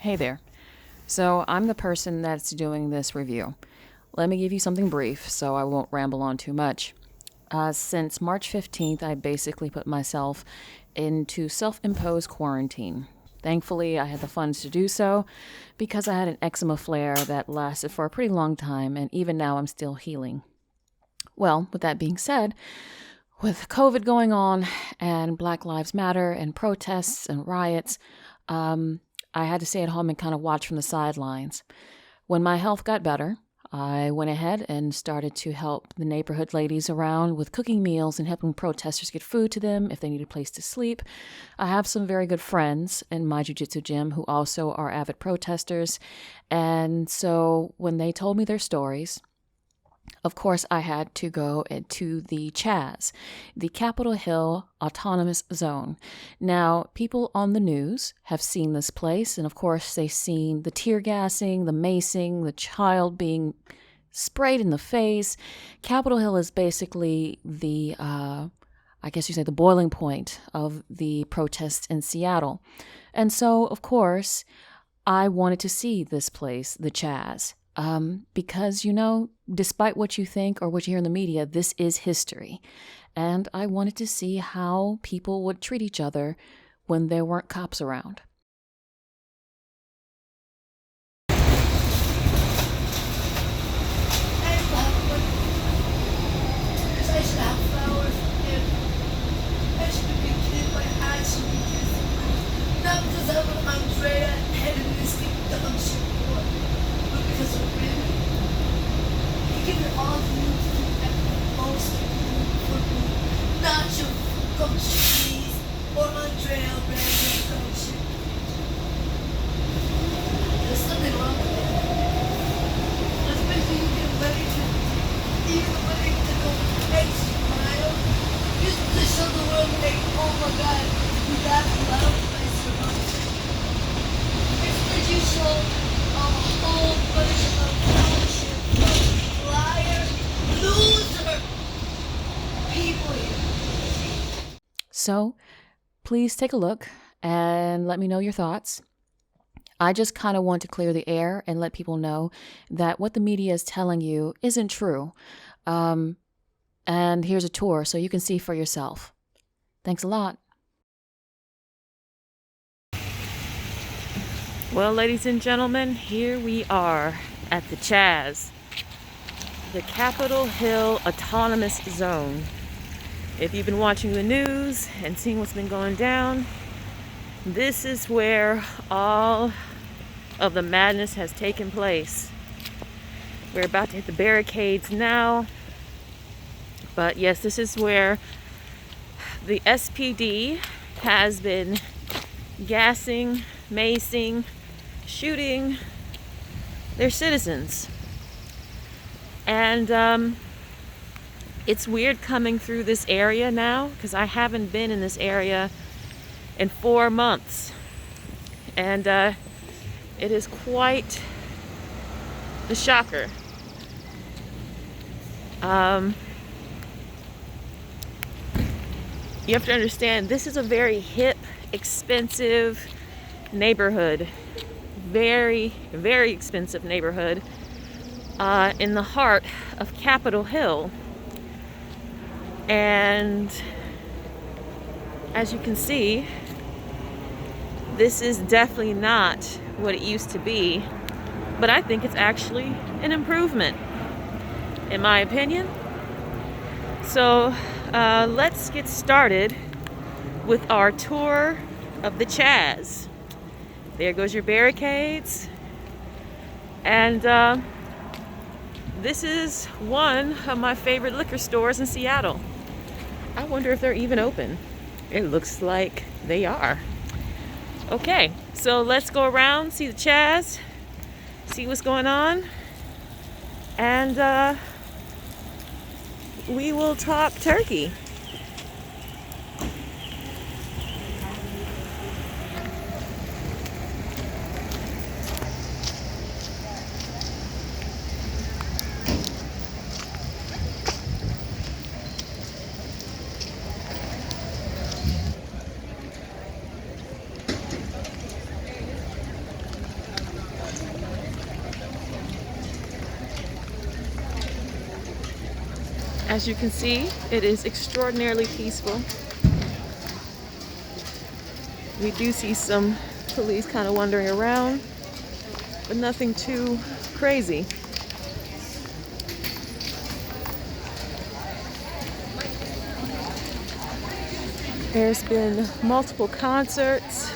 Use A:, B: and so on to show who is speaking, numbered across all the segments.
A: Hey there. So, I'm the person that's doing this review. Let me give you something brief so I won't ramble on too much. Since March 15th, I basically put myself into self imposed quarantine. Thankfully, I had the funds to do so because I had an eczema flare that lasted for a pretty long time, and even now I'm still healing. Well, with that being said, with COVID going on and Black Lives Matter and protests and riots, I had to stay at home and kind of watch from the sidelines. When my health got better, I went ahead and started to help the neighborhood ladies around with cooking meals and helping protesters get food to them if they need a place to sleep. I have some very good friends in my jiu-jitsu gym who also are avid protesters. And so when they told me their stories, of course, I had to go to the Chaz, the Capitol Hill Autonomous Zone. Now, people on the news have seen this place, and of course, they've seen the tear gassing, the macing, the child being sprayed in the face. Capitol Hill is basically I guess you say, the boiling point of the protests in Seattle. And so, of course, I wanted to see this place, the Chaz. Because, despite what you think or what you hear in the media, this is history. And I wanted to see how people would treat each other when there weren't cops around. So, please take a look and let me know your thoughts. I just kind of want to clear the air and let people know that what the media is telling you isn't true. And here's a tour so you can see for yourself. Thanks a lot. Well, ladies and gentlemen, here we are at the Chaz, the Capitol Hill Autonomous Zone. If you've been watching the news and seeing what's been going down, this is where all of the madness has taken place. We're about to hit the barricades now. But yes, this is where the SPD has been gassing, macing, shooting their citizens. And it's weird coming through this area now because I haven't been in this area in 4 months. And it is quite the shocker. You have to understand, this is a very hip, expensive neighborhood. Very, very expensive neighborhood in the heart of Capitol Hill. And as you can see, this is definitely not what it used to be, but I think it's actually an improvement, in my opinion. So let's get started with our tour of the Chaz. There goes your barricades. And this is one of my favorite liquor stores in Seattle. I wonder if they're even open. It looks like they are. Okay, so let's go around, see the Chaz, see what's going on, and we will talk turkey. As you can see, it is extraordinarily peaceful. We do see some police kind of wandering around, but nothing too crazy. There's been multiple concerts,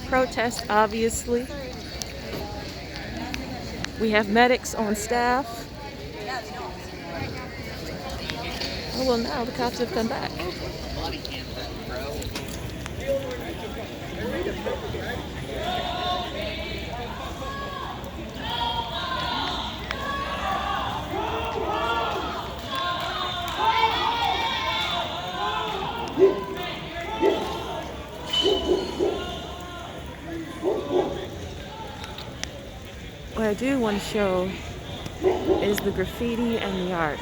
A: protests, obviously. We have medics on staff. Oh, well, now the cops have come back. What I do want to show is the graffiti and the art.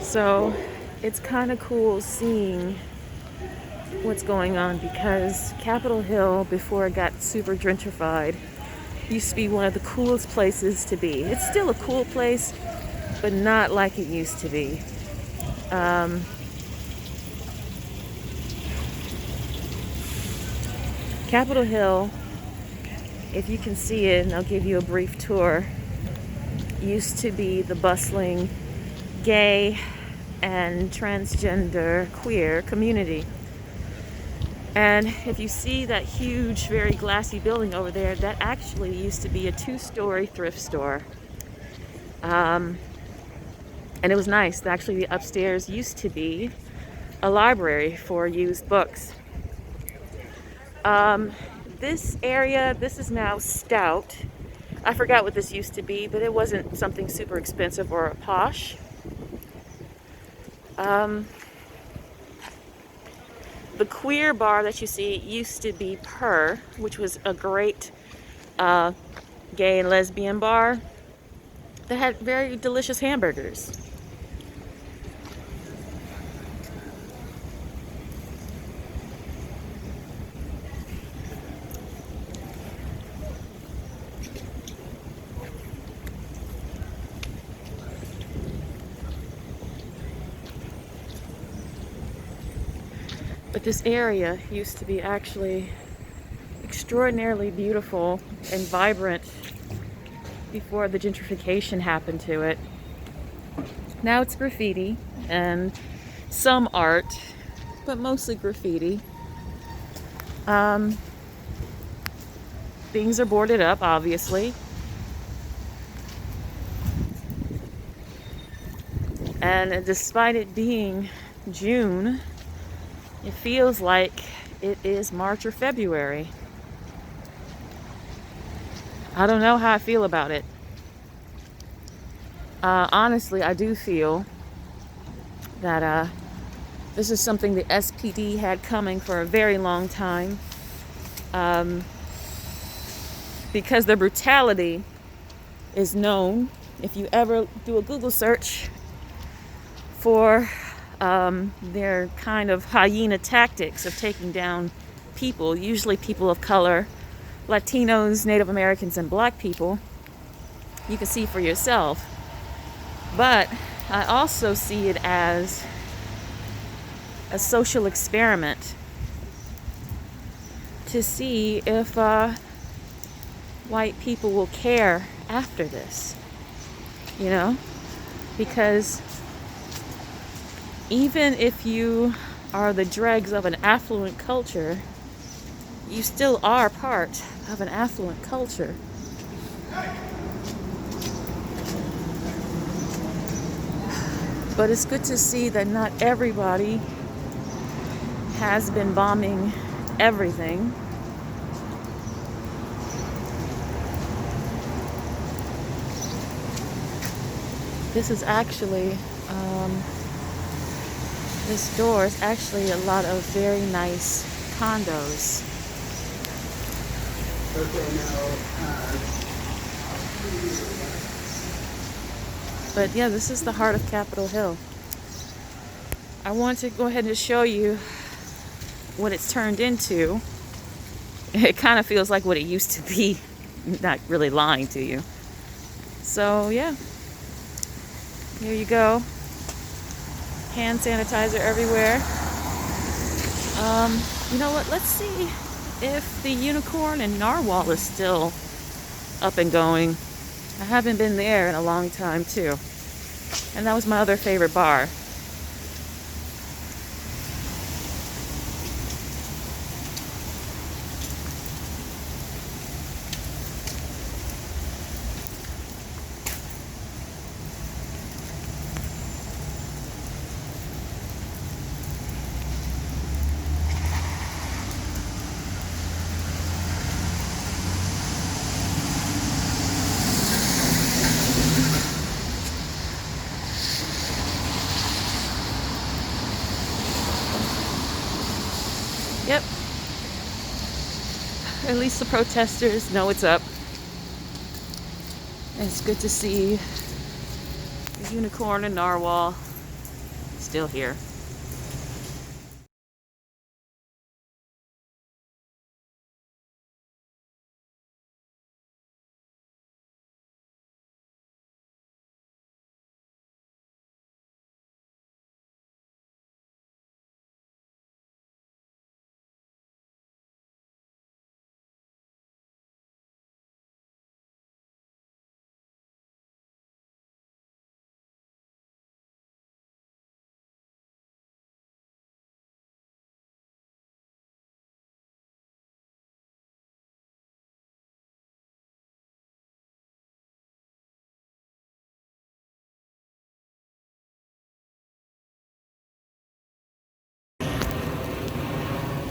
A: So it's kind of cool seeing what's going on, because Capitol Hill, before it got super gentrified, used to be one of the coolest places to be. It's still a cool place, but not like it used to be. Capitol Hill, if you can see it, and I'll give you a brief tour, used to be the bustling gay and transgender queer community. And if you see that huge, very glassy building over there, that actually used to be a 2-story thrift store. And it was nice. Actually, the upstairs used to be a library for used books. This area, this is now Stout. I forgot what this used to be, but it wasn't something super expensive or posh. The queer bar that you see used to be Purr, which was a great gay and lesbian bar that had very delicious hamburgers. But this area used to be actually extraordinarily beautiful and vibrant before the gentrification happened to it. Now it's graffiti and some art, but mostly graffiti. Things are boarded up, obviously. And despite it being June, it feels like it is March or February. I don't know how I feel about it. Honestly, I do feel that this is something the SPD had coming for a very long time. Because their brutality is known. If you ever do a Google search for their kind of hyena tactics of taking down people, usually people of color, Latinos, Native Americans, and Black people, you can see for yourself. But I also see it as a social experiment to see if white people will care after this, you know, because even if you are the dregs of an affluent culture, you still are part of an affluent culture. But it's good to see that not everybody has been bombing everything. This is actually This door is actually a lot of very nice condos.
B: Okay, now,
A: But yeah, this is the heart of Capitol Hill. I want to go ahead and show you what it's turned into. It kind of feels like what it used to be, not really lying to you. So yeah, here you go. Hand sanitizer everywhere. You know what? Let's see if the Unicorn and Narwhal is still up and going. I haven't been there in a long time too. And that was my other favorite bar. Yep. At least the protesters know it's up. And it's good to see the Unicorn and Narwhal still here.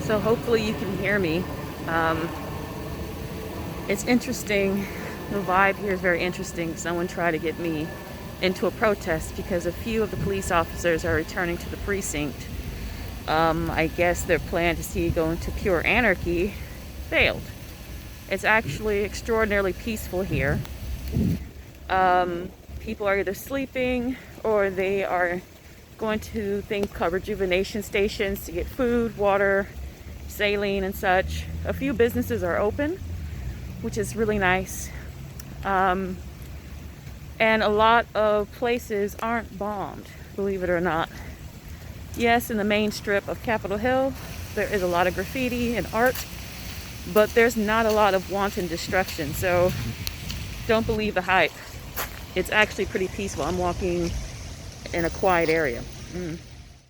A: So hopefully you can hear me. It's interesting. The vibe here is very interesting. Someone tried to get me into a protest because a few of the police officers are returning to the precinct. I guess their plan to see go into pure anarchy failed. It's actually extraordinarily peaceful here. People are either sleeping or they are going to things called rejuvenation stations to get food, water, saline and such. A few businesses are open, which is really nice. And a lot of places aren't bombed, believe it or not. Yes, in the main strip of Capitol Hill, there is a lot of graffiti and art, but there's not a lot of wanton destruction, so don't believe the hype. It's actually pretty peaceful. I'm walking in a quiet area.